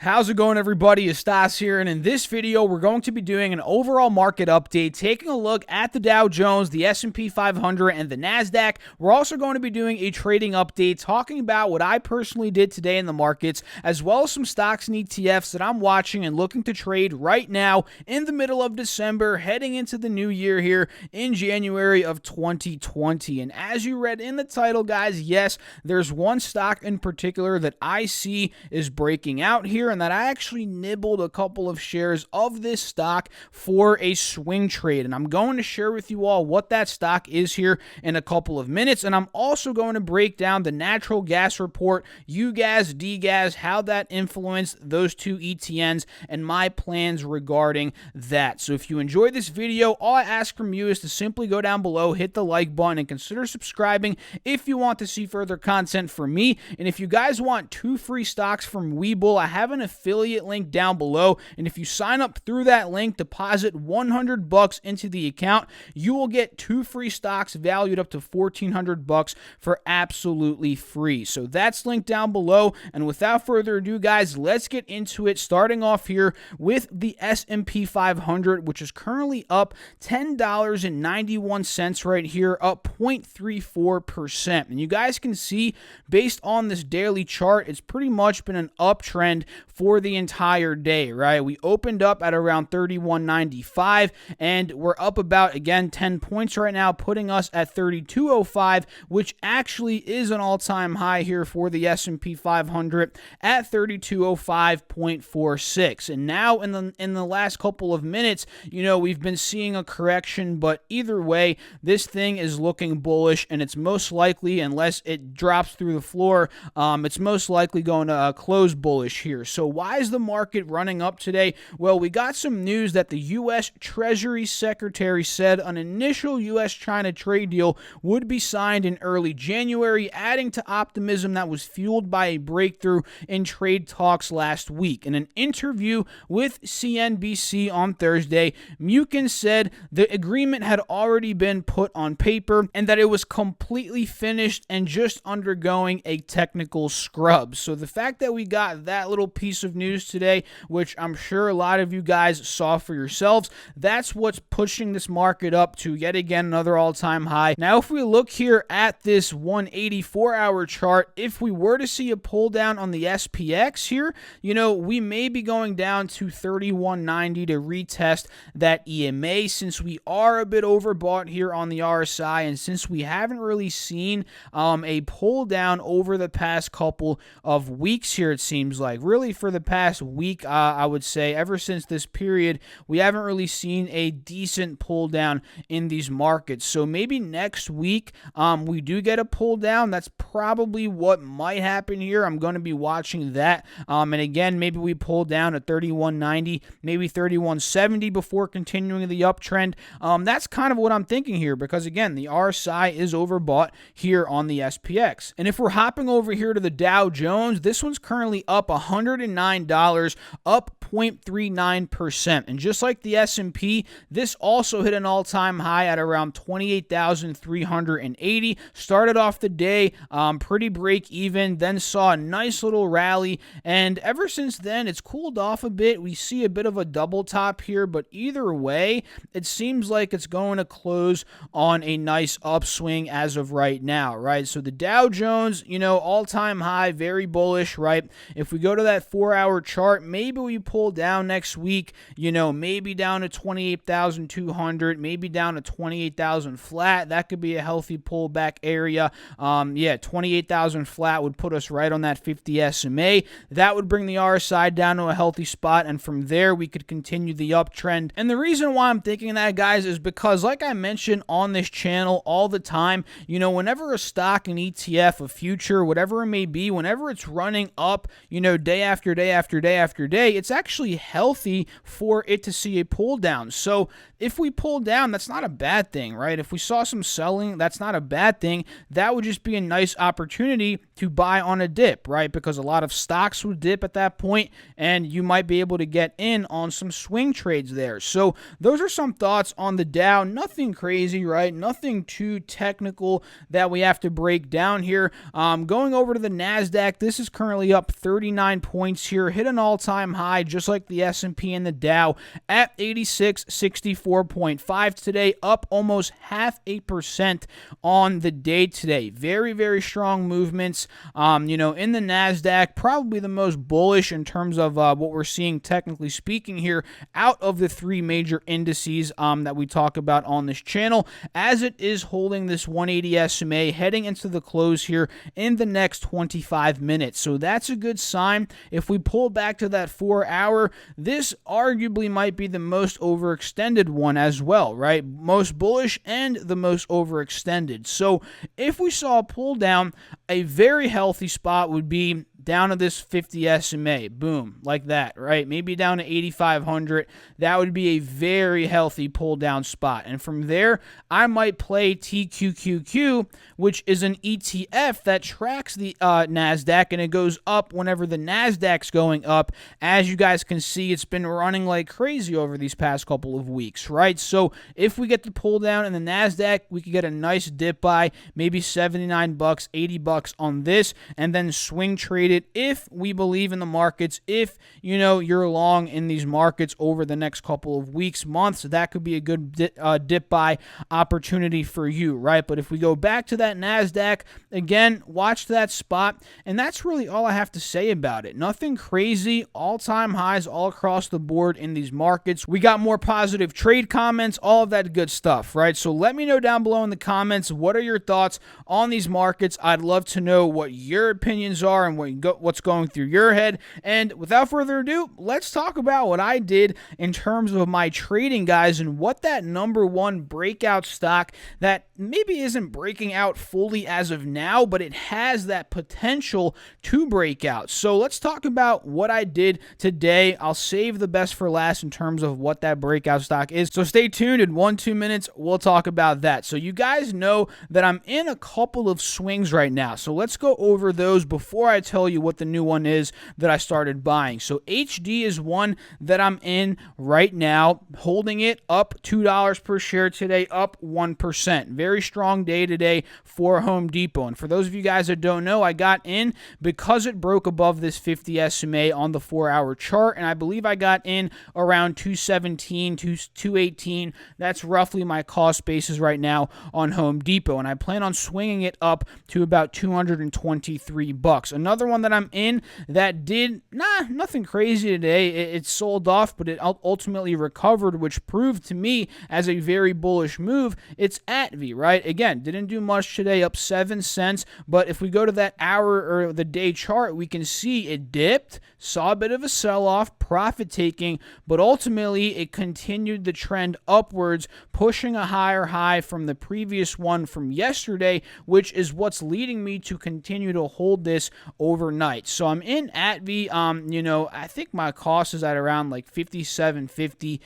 How's it going, everybody? It's Stas here, and in this video, we're going to be doing an overall market update, taking a look at the Dow Jones, the S&P 500, and the NASDAQ. We're also going to be doing a trading update, talking about what I personally did today in the markets, as well as some stocks and ETFs that I'm watching and looking to trade right now in the middle of December, heading into the new year here in January of 2020. And as you read in the title, guys, yes, there's one stock in particular that I see is breaking out here, and that I actually nibbled a couple of shares of this stock for a swing trade. And I'm going to share with you all what that stock is here in a couple of minutes. And I'm also going to break down the natural gas report, UGAS, DGAS, how that influenced those two ETNs, and my plans regarding that. So if you enjoyed this video, all I ask from you is to simply go down below, hit the like button, and consider subscribing if you want to see further content from me. And if you guys want 2 free stocks from Webull, I have an affiliate link down below, and if you sign up through that link, deposit $100 into the account, you will get 2 free stocks valued up to $1,400 for absolutely free. So that's linked down below, and without further ado, guys, let's get into it, starting off here with the S&P 500, which is currently up $10.91 right here, up 0.34%. And you guys can see, based on this daily chart, it's pretty much been an uptrend for the entire day, right? We opened up at around 31.95, and we're up about, again, 10 points right now, putting us at 32.05, which actually is an all-time high here for the S&P 500 at 3205.46. And now in the last couple of minutes, you know, we've been seeing a correction, but either way, this thing is looking bullish, and it's most likely, unless it drops through the floor, it's most likely going to close bullish here. So why is the market running up today? Well, we got some news that the U.S. Treasury Secretary said an initial U.S.-China trade deal would be signed in early January, adding to optimism that was fueled by a breakthrough in trade talks last week. In an interview with CNBC on Thursday, Mnuchin said the agreement had already been put on paper and that it was completely finished and just undergoing a technical scrub. So the fact that we got that little piece of news today, which I'm sure a lot of you guys saw for yourselves, that's what's pushing this market up to yet again another all-time high. Now, if we look here at this 184-hour chart, if we were to see a pull down on the SPX here, you know, we may be going down to 3190 to retest that EMA, since we are a bit overbought here on the RSI, and since we haven't really seen a pull down over the past couple of weeks here, it seems like. Really, for the past week, I would say, ever since this period, we haven't really seen a decent pull down in these markets. So maybe next week we do get a pull down. That's probably what might happen here. I'm going to be watching that. And again, maybe we pull down at 3190, maybe 3170 before continuing the uptrend. That's kind of what I'm thinking here, because again, the RSI is overbought here on the SPX. And if we're hopping over here to the Dow Jones, this one's currently up $109, up 0.39%. And just like the S&P, this also hit an all-time high at around 28,380. Started off the day pretty break even, then saw a nice little rally, and ever since then, it's cooled off a bit. We see a bit of a double top here, but either way, it seems like it's going to close on a nice upswing as of right now, right? So the Dow Jones, you know, all-time high, very bullish, right? If we go to that 4-hour chart, maybe we pull down next week, you know, maybe down to 28,200, maybe down to 28,000 flat. That could be a healthy pullback area. Yeah, 28,000 flat would put us right on that 50 SMA. That would bring the RSI down to a healthy spot, and from there we could continue the uptrend. And the reason why I'm thinking that, guys, is because, like I mentioned on this channel all the time, you know, whenever a stock, an ETF, a future, whatever it may be, whenever it's running up, you know, day after day after day after day, it's actually actually healthy for it to see a pull down. So if we pull down, that's not a bad thing, right? If we saw some selling, that's not a bad thing. That would just be a nice opportunity to buy on a dip, right? Because a lot of stocks would dip at that point, and you might be able to get in on some swing trades there. So those are some thoughts on the Dow. Nothing crazy, right? Nothing too technical that we have to break down here. Going over to the NASDAQ, this is currently up 39 points here, hit an all-time high, just like the S&P and the Dow, at 8664.5 today, up almost 0.5% on the day today. Very, very strong movements. In the NASDAQ, probably the most bullish in terms of what we're seeing technically speaking here out of the three major indices that we talk about on this channel, as it is holding this 180 SMA heading into the close here in the next 25 minutes. So that's a good sign. If we pull back to that 4-hour, this arguably might be the most overextended one as well, right? Most bullish and the most overextended. So if we saw a pull down, a very healthy spot would be down to this 50 SMA, boom, like that, right? Maybe down to 8,500. That would be a very healthy pull down spot. And from there, I might play TQQQ, which is an ETF that tracks the NASDAQ, and it goes up whenever the NASDAQ's going up. As you guys can see, it's been running like crazy over these past couple of weeks, right? So if we get the pull down in the NASDAQ, we could get a nice dip buy, maybe $79, $80 on this, and then swing trade it if we believe in the markets. If you're long in these markets over the next couple of weeks, months, that could be a good dip buy opportunity for you, right? But if we go back to that NASDAQ again, watch that spot, and that's really all I have to say about it. Nothing crazy, all-time highs all across the board in these markets. We got more positive trade comments, all of that good stuff, right? So let me know down below in the comments, what are your thoughts on these markets? I'd love to know what your opinions are and what's going through your head. And without further ado, let's talk about what I did in terms of my trading, guys, and what that number one breakout stock that maybe isn't breaking out fully as of now, but it has that potential to break out. So let's talk about what I did today. I'll save the best for last in terms of what that breakout stock is. So stay tuned. In 1-2 minutes, we'll talk about that. So you guys know that I'm in a couple of swings right now. So let's go over those before I tell you what the new one is that I started buying. So HD is one that I'm in right now, holding it up $2 per share today, up 1%. Very strong day today for Home Depot. And for those of you guys that don't know, I got in because it broke above this 50 SMA on the 4-hour chart, and I believe I got in around 217 to 218. That's roughly my cost basis right now on Home Depot, and I plan on swinging it up to about $223. Another one that I'm in that did nothing crazy today. It sold off, but it ultimately recovered, which proved to me as a very bullish move. It's ATV, right? Again, didn't do much today, up 7 cents, but if we go to that hour or the day chart, we can see it dipped, saw a bit of a sell-off, profit taking, but ultimately it continued the trend upwards, pushing a higher high from the previous one from yesterday, which is what's leading me to continue to hold this overnight. So I'm in ATV. I think my cost is at around like $57.50,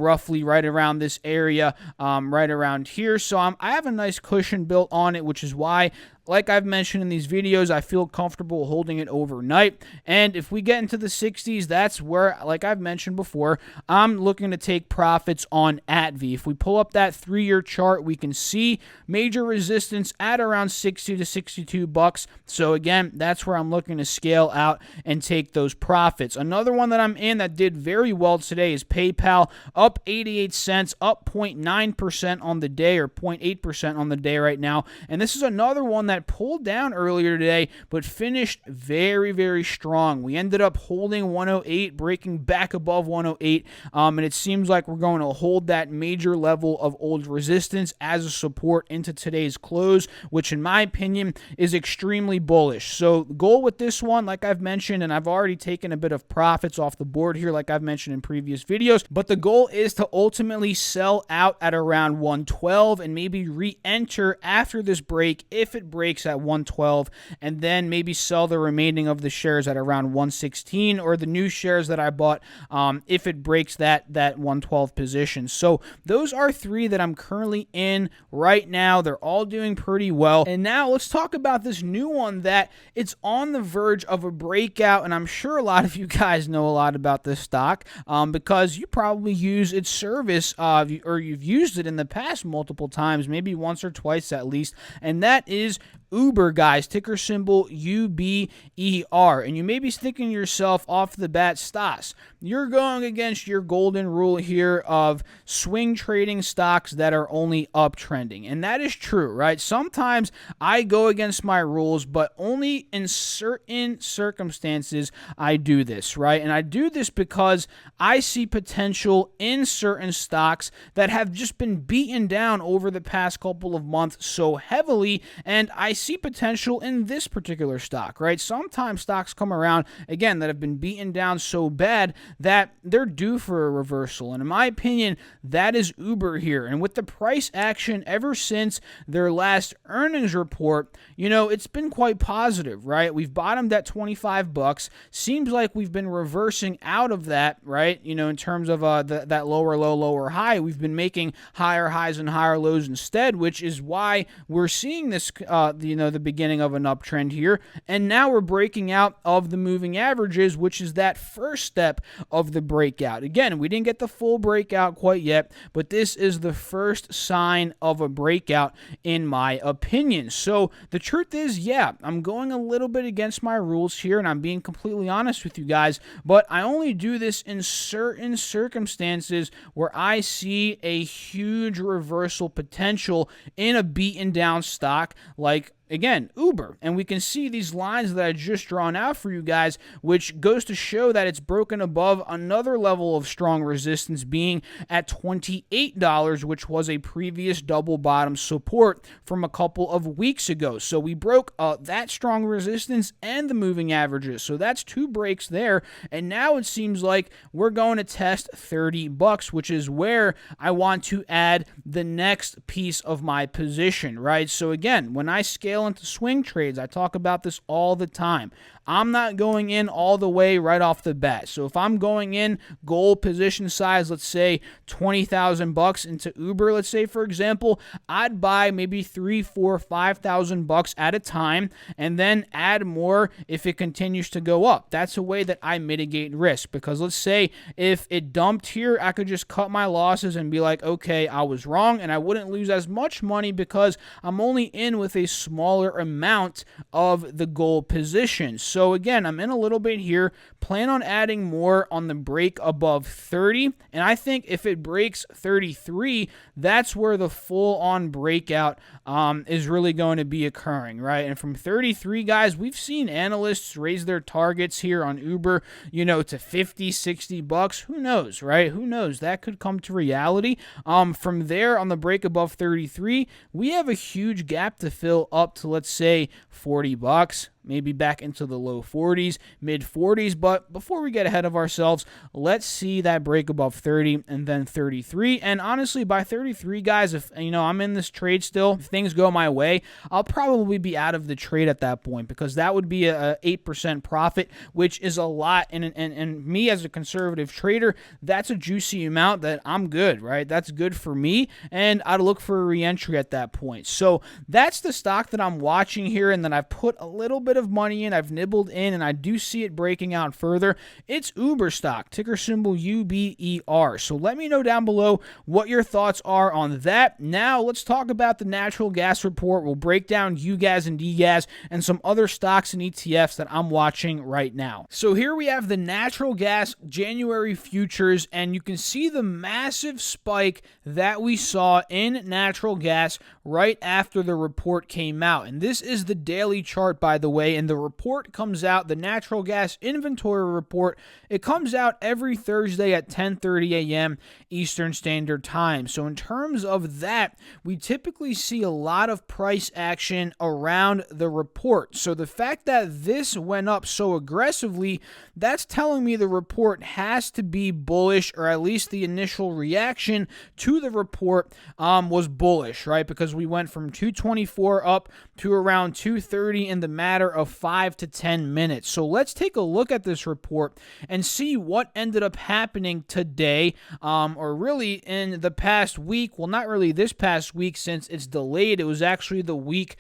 roughly right around this area, right around here. So I have a nice cushion built on it, which is why, like I've mentioned in these videos, I feel comfortable holding it overnight. And if we get into the 60s, that's where, like I've mentioned before, I'm looking to take profits on ATV. If we pull up that 3-year chart, we can see major resistance at around 60 to 62 bucks. So again, that's where I'm looking to scale out and take those profits. Another one that I'm in that did very well today is PayPal, up 88 cents, up 0.9% on the day, or 0.8% on the day right now. And this is another one that pulled down earlier today, but finished very, very strong. We ended up holding 108, breaking back above 108, and it seems like we're going to hold that major level of old resistance as a support into today's close, which in my opinion is extremely bullish. So the goal with this one, like I've mentioned, and I've already taken a bit of profits off the board here, like I've mentioned in previous videos, but the goal is to ultimately sell out at around 112 and maybe re-enter after this break if it breaks breaks at 112, and then maybe sell the remaining of the shares at around 116, or the new shares that I bought if it breaks that 112 position. So those are three that I'm currently in right now. They're all doing pretty well. And now let's talk about this new one that it's on the verge of a breakout, and I'm sure a lot of you guys know a lot about this stock because you probably use its service or you've used it in the past multiple times, maybe once or twice at least, and that is Uber, guys. Ticker symbol UBER. And you may be thinking to yourself off the bat, Stas, you're going against your golden rule here of swing trading stocks that are only uptrending. And that is true, right? Sometimes I go against my rules, but only in certain circumstances I do this, right? And I do this because I see potential in certain stocks that have just been beaten down over the past couple of months so heavily, and I see potential in this particular stock, right? Sometimes stocks come around, again, that have been beaten down so bad that they're due for a reversal. And in my opinion, that is Uber here. And with the price action ever since their last earnings report, you know, it's been quite positive, right? We've bottomed at $25. Seems like we've been reversing out of that, right? You know, in terms of that lower low, lower high, we've been making higher highs and higher lows instead, which is why we're seeing this, the beginning of an uptrend here. And now we're breaking out of the moving averages, which is that first step of the breakout. Again, we didn't get the full breakout quite yet, but this is the first sign of a breakout in my opinion. So the truth is, yeah, I'm going a little bit against my rules here, and I'm being completely honest with you guys, but I only do this in certain circumstances where I see a huge reversal potential in a beaten down stock like, again, Uber. And we can see these lines that I just drawn out for you guys, which goes to show that it's broken above another level of strong resistance, being at $28, which was a previous double bottom support from a couple of weeks ago. So we broke that strong resistance and the moving averages. So that's two breaks there. And now it seems like we're going to test $30, which is where I want to add the next piece of my position, right? So again, when I scale into swing trades, I talk about this all the time. I'm not going in all the way right off the bat. So if I'm going in goal position size, let's say $20,000 into Uber, let's say for example, I'd buy maybe $3,000, $4,000, $5,000 at a time, and then add more if it continues to go up. That's a way that I mitigate risk, because let's say if it dumped here, I could just cut my losses and be like, okay, I was wrong, and I wouldn't lose as much money because I'm only in with a smaller amount of the goal position. So again, I'm in a little bit here, plan on adding more on the break above 30, and I think if it breaks 33, that's where the full-on breakout is really going to be occurring, right? And from 33, guys, we've seen analysts raise their targets here on Uber, you know, to $50, $60. Who knows, right? Who knows? That could come to reality. From there, on the break above 33, we have a huge gap to fill up to, let's say, $40. Maybe back into the low 40s, mid 40s. But before we get ahead of ourselves, let's see that break above 30 and then 33. And honestly, by 33, guys, if I'm in this trade still, if things go my way, I'll probably be out of the trade at that point, because that would be a 8% profit, which is a lot. And me as a conservative trader, that's a juicy amount that I'm good, right? That's good for me, and I'd look for a re-entry at that point. So that's the stock that I'm watching here, and then I've put a little bit of money in, I've nibbled in, and I do see it breaking out further. It's Uber stock, ticker symbol UBER. So let me know down below what your thoughts are on that. Now let's talk about the natural gas report. We'll break down UGAS and DGAS and some other stocks and ETFs that I'm watching right now. So here we have the natural gas January futures, and you can see the massive spike that we saw in natural gas right after the report came out. And this is the daily chart, by the way. way, and the report comes out, the natural gas inventory report, it comes out every Thursday at 10:30 a.m. Eastern Standard Time. So in terms of that, we typically see a lot of price action around the report. So the fact that this went up so aggressively, that's telling me the report has to be bullish, or at least the initial reaction to the report was bullish, right? Because we went from 224 up to around 230 in the matter of 5 to 10 minutes. So let's take a look at this report and see what ended up happening today, or really in the past week. Well, not really this past week since it's delayed. It was actually the week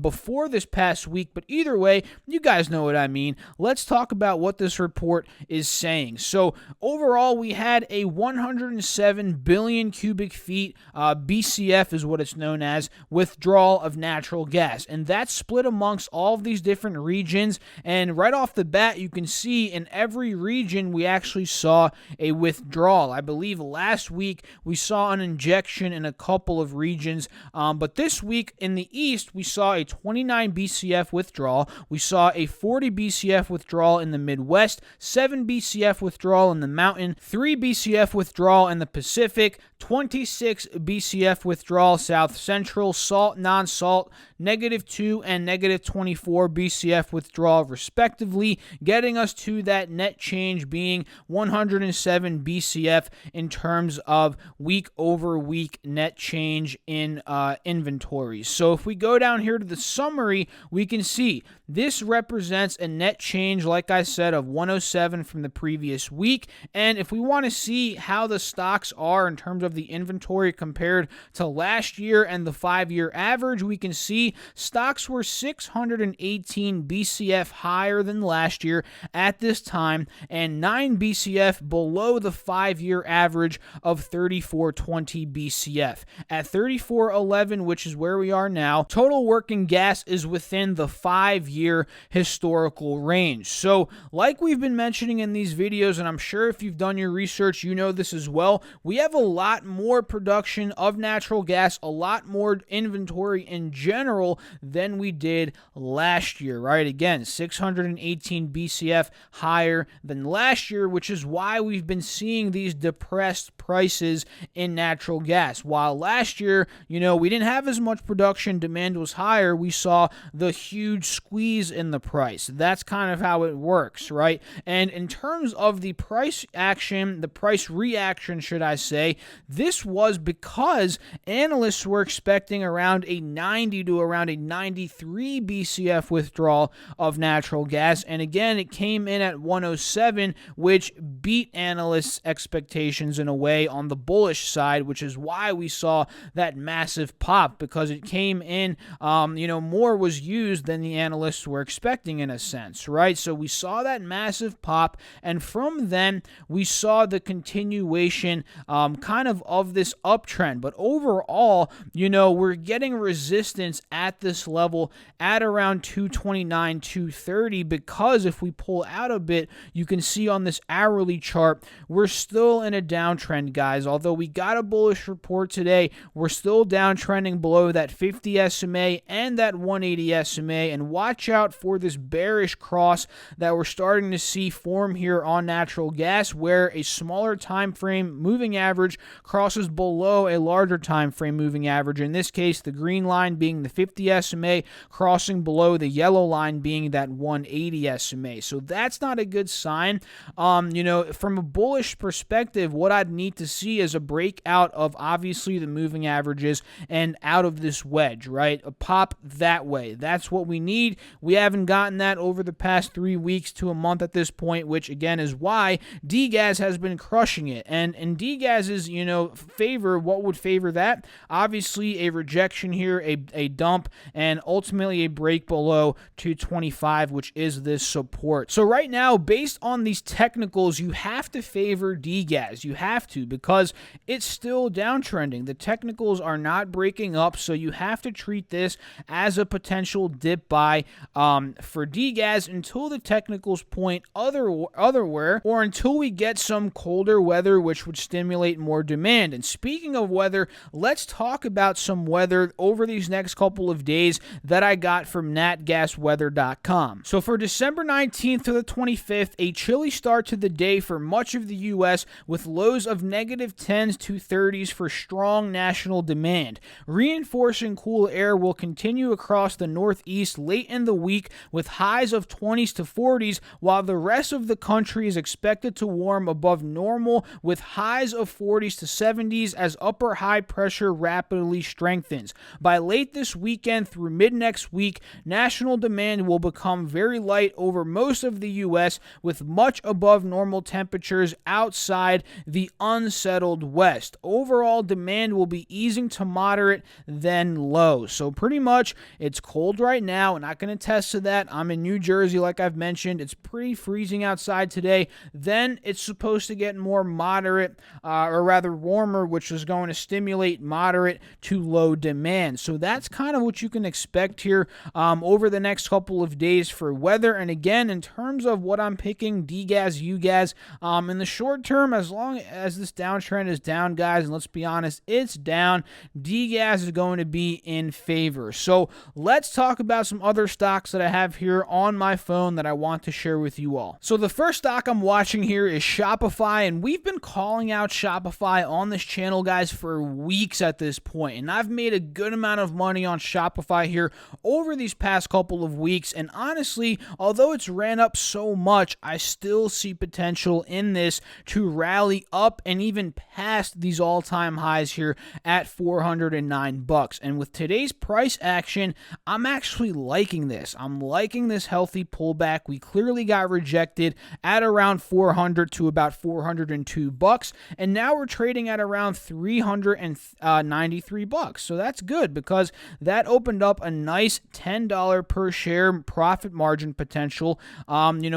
before this past week, but either way, you guys know what I mean. Let's talk about what this report is saying. So overall, we had a 107 billion cubic feet, BCF is what it's known as, withdrawal of natural gas, and that's split amongst all of these different regions. And right off the bat, you can see in every region we actually saw a withdrawal. I believe last week we saw an injection in a couple of regions, but this week in the East we saw a 29 BCF withdrawal. We saw a 40 BCF withdrawal in the Midwest, 7 BCF withdrawal in the Mountain, 3 BCF withdrawal in the Pacific, 26 BCF withdrawal South Central, salt, non-salt, -2 and -24 BCF withdrawal respectively, getting us to that net change being 107 BCF in terms of week over week net change in inventories. So if we go down here to the summary, we can see this represents a net change, like I said, of 107 from the previous week. And if we want to see how the stocks are in terms of the inventory compared to last year and the 5-year average, we can see stocks were 618 BCF higher than last year at this time and 9 BCF below the 5-year average of 3420 BCF. At 3411, which is where we are now, total working gas is within the 5-year historical range. So like we've been mentioning in these videos, and I'm sure if you've done your research, you know this as well, we have a lot more production of natural gas, a lot more inventory in general than we did last year, right? Again, 618 BCF higher than last year, which is why we've been seeing these depressed prices in natural gas. While last year, we didn't have as much production, demand was higher, we saw the huge squeeze in the price. That's kind of how it works, right? And in terms of the price action, the price reaction, should I say, this was because analysts were expecting around a 90 to around a 93 BCF withdrawal of natural gas. And again, it came in at 107, which beat analysts' expectations in a way on the bullish side, which is why we saw that massive pop, because it came in, more was used than the analysts were expecting in a sense, right? So we saw that massive pop, and from then we saw the continuation kind of this uptrend. But overall, we're getting resistance at this level at around 229, 230, because if we pull out a bit, you can see on this hourly chart, we're still in a downtrend, guys. Although we got a bullish report today, we're still downtrending below that 50 SMA and that 180 SMA, and watch out for this bearish cross that we're starting to see form here on natural gas, where a smaller time frame moving average crosses below a larger time frame moving average. In this case, the green line being the 50 SMA, crossing below the yellow line being that 180 SMA. So that's not a good sign. From a bullish perspective, what I'd need to see is a breakout of obviously the moving averages and out of this wedge, right? A pop that way. That's what we need. We haven't gotten that over the past 3 weeks to a month at this point, which again is why DGAS has been crushing it. And in DGAS's, favor, what would favor that? Obviously a rejection here, a dump, and ultimately a break below 225, which is this support. So right now, based on these technicals, you have to favor DGAS. You have to, because it's still downtrending. The technicals are not breaking up, so you have to treat this as a potential dip buy for DGAS until the technicals point otherwhere, or until we get some colder weather, which would stimulate more demand. And speaking of weather, let's talk about some weather over these next couple of days that I got from NatGas dgasweather.com. So for December 19th to the 25th, a chilly start to the day for much of the U.S. with lows of -10s to 30s for strong national demand. Reinforcing cool air will continue across the Northeast late in the week with highs of 20s to 40s, while the rest of the country is expected to warm above normal with highs of 40s to 70s as upper high pressure rapidly strengthens. By late this weekend through mid next week, national demand will become very light over most of the U.S. with much above normal temperatures outside the unsettled West. Overall, demand will be easing to moderate, then low. So pretty much, it's cold right now. I'm not going to attest to that. I'm in New Jersey, like I've mentioned. It's pretty freezing outside today. Then it's supposed to get more moderate, or rather warmer, which is going to stimulate moderate to low demand. So that's kind of what you can expect here over the next couple of days for weather. And again, in terms of what I'm picking, DGAS, UGAS, in the short term, as long as this downtrend is down, guys, and let's be honest, it's down, DGAS is going to be in favor. So let's talk about some other stocks that I have here on my phone that I want to share with you all. So the first stock I'm watching here is Shopify, and we've been calling out Shopify on this channel, guys, for weeks at this point, and I've made a good amount of money on Shopify here over these past couple of weeks, and honestly, although it's ran up so much, I still see potential in this to rally up and even past these all-time highs here at $409. And with today's price action, I'm actually liking this. I'm liking this healthy pullback. We clearly got rejected at around 400 to about $402, and now we're trading at around $393. So that's good because that opened up a nice $10 per share profit margin potential,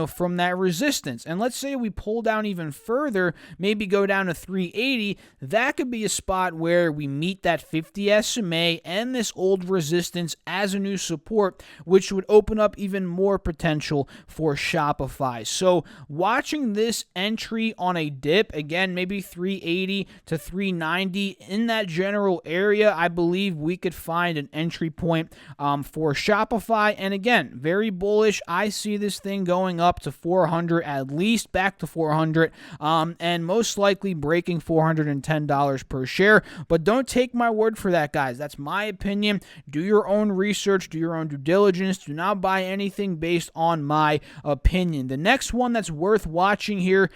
from that resistance. And let's say we pull down even further, maybe go down to 380. That could be a spot where we meet that 50 SMA and this old resistance as a new support, which would open up even more potential for Shopify. So watching this entry on a dip, again, maybe 380 to 390 in that general area, I believe we could find an entry point for Shopify. And again, very bullish. I see this thing going up to 400, at least back to 400, and most likely breaking $410 per share. But don't take my word for that, guys. That's my opinion. Do your own research, do your own due diligence. Do not buy anything based on my opinion. The next one that's worth watching here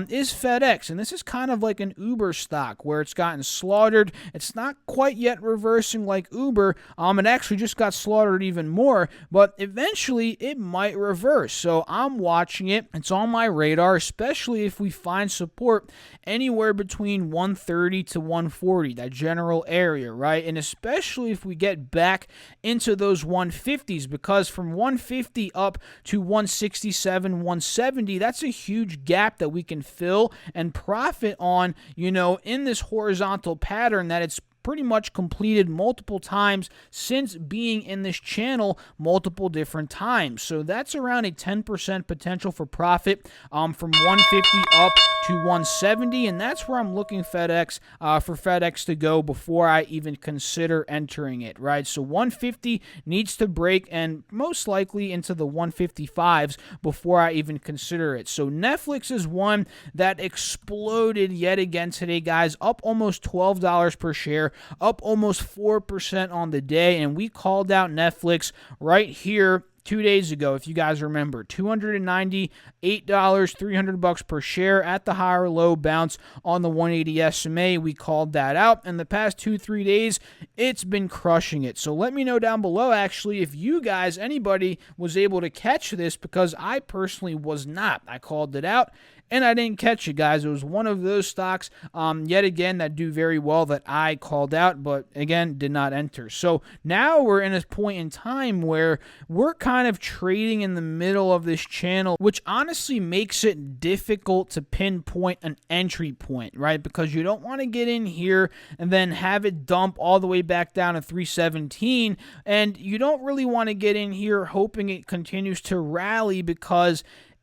is FedEx, and this is kind of like an Uber stock where it's gotten slaughtered. It's not quite yet reversing like Uber. It actually just got slaughtered even more, but eventually it might reverse. So I'm watching it. It's on my radar, especially if we find support anywhere between 130 to 140, that general area, right? And especially if we get back into those 150s, because from 150 up to 167, 170, that's a huge gap that we can fill and profit on, in this horizontal pattern that it's pretty much completed multiple times since being in this channel multiple different times. So that's around a 10% potential for profit from 150 up to 170, and that's where I'm looking for FedEx to go before I even consider entering it, right? So 150 needs to break and most likely into the 155s before I even consider it. So Netflix is one that exploded yet again today, guys, up almost $12 per share, up almost 4% on the day, and we called out Netflix right here 2 days ago, if you guys remember. $298, $300 per share at the higher low bounce on the 180 SMA. We called that out, and the past 2-3 days, it's been crushing it. So let me know down below, actually, if you guys, anybody, was able to catch this, because I personally was not. I called it out, and I didn't catch it, guys. It was one of those stocks, yet again, that do very well that I called out, but again, did not enter. So now we're in a point in time where we're kind of trading in the middle of this channel, which honestly makes it difficult to pinpoint an entry point, right? Because you don't want to get in here and then have it dump all the way back down to 317, and you don't really want to get in here hoping it continues to rally, because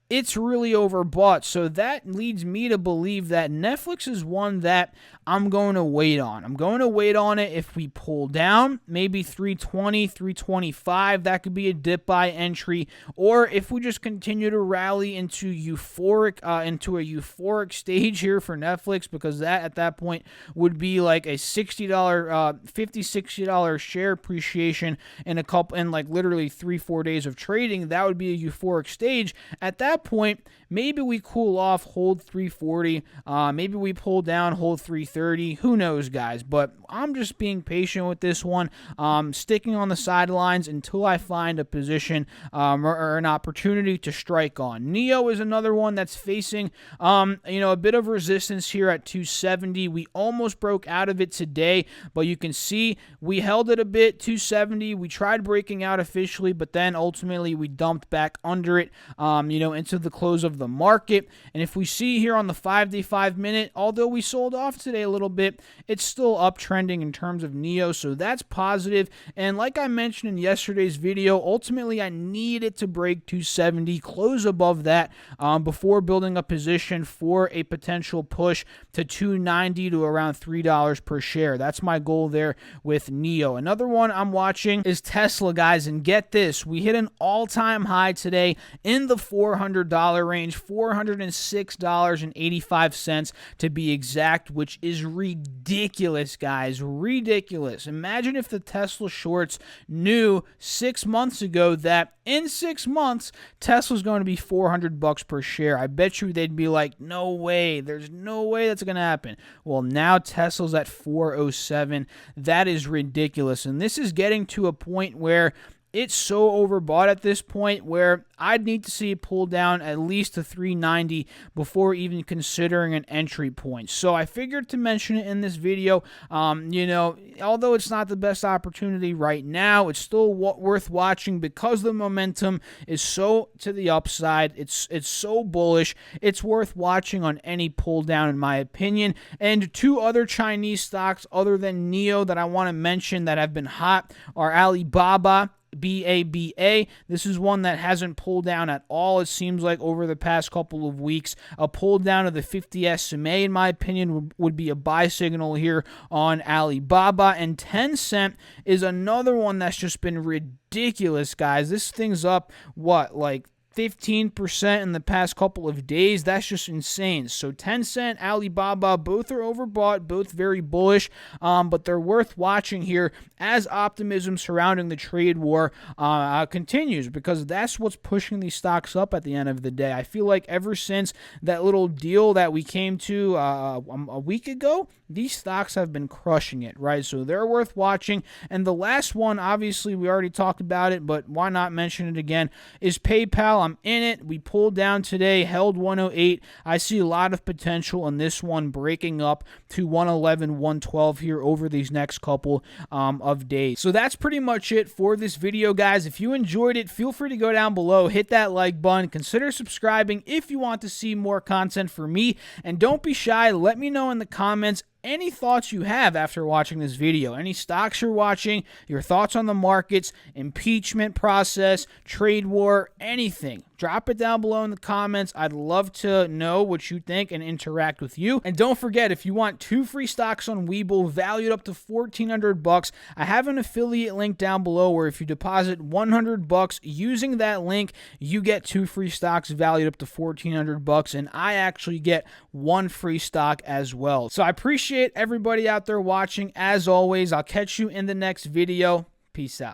it's really overbought. So that leads me to believe that Netflix is one that I'm going to wait on. I'm going to wait on it if we pull down, maybe 320, 325. That could be a dip buy entry. Or if we just continue to rally into a euphoric stage here for Netflix, because that at that point would be like a $60, $60 share appreciation in like literally 3-4 days of trading. That would be a euphoric stage. At that point, maybe we cool off, hold 340. Maybe we pull down, hold 330. Who knows, guys? But I'm just being patient with this one, sticking on the sidelines until I find a position or an opportunity to strike on. NEO is another one that's facing a bit of resistance here at 270. We almost broke out of it today, but you can see we held it a bit, 270. We tried breaking out officially, but then ultimately we dumped back under it, into the close of the market. And if we see here on the 5-day 5-minute, although we sold off today a little bit, it's still uptrending in terms of NEO, so that's positive. And like I mentioned in yesterday's video, ultimately I need it to break 270, close above that before building a position for a potential push to 290 to around $3 per share. That's my goal there with NEO. Another one I'm watching is Tesla, guys, and get this, we hit an all-time high today in the $400 range, $406.85 to be exact, which is ridiculous, guys, ridiculous. Imagine if the Tesla shorts knew 6 months ago that in 6 months Tesla's going to be $400 per share. I bet you they'd be like, no way, there's no way that's going to happen. Well, now Tesla's at 407. That is ridiculous, and this is getting to a point where it's so overbought at this point where I'd need to see it pull down at least to 390 before even considering an entry point. So I figured to mention it in this video. Although it's not the best opportunity right now, it's still worth watching because the momentum is so to the upside. It's so bullish. It's worth watching on any pull down, in my opinion. And two other Chinese stocks other than NEO that I want to mention that have been hot are Alibaba, BABA. This is one that hasn't pulled down at all, it seems like, over the past couple of weeks. A pull down of the 50 SMA, in my opinion, would be a buy signal here on Alibaba. And Tencent is another one that's just been ridiculous, guys. This thing's up, like 15% in the past couple of days. That's just insane. So Tencent, Alibaba, both are overbought, both very bullish, but they're worth watching here as optimism surrounding the trade war continues, because that's what's pushing these stocks up at the end of the day. I feel like ever since that little deal that we came to a week ago, these stocks have been crushing it, right? So they're worth watching. And the last one, obviously, we already talked about it, but why not mention it again, is PayPal. I'm in it. We pulled down today, held 108. I see a lot of potential in this one breaking up to 111, 112 here over these next couple of days. So that's pretty much it for this video, guys. If you enjoyed it, feel free to go down below, hit that like button, consider subscribing if you want to see more content from me, and don't be shy. Let me know in the comments any thoughts you have after watching this video, any stocks you're watching, your thoughts on the markets, impeachment process, trade war, anything. Drop it down below in the comments. I'd love to know what you think and interact with you. And don't forget, if you want 2 free stocks on Webull valued up to $1,400, I have an affiliate link down below where if you deposit $100 using that link, you get 2 free stocks valued up to $1,400, and I actually get 1 free stock as well. So I appreciate everybody out there watching. As always, I'll catch you in the next video. Peace out.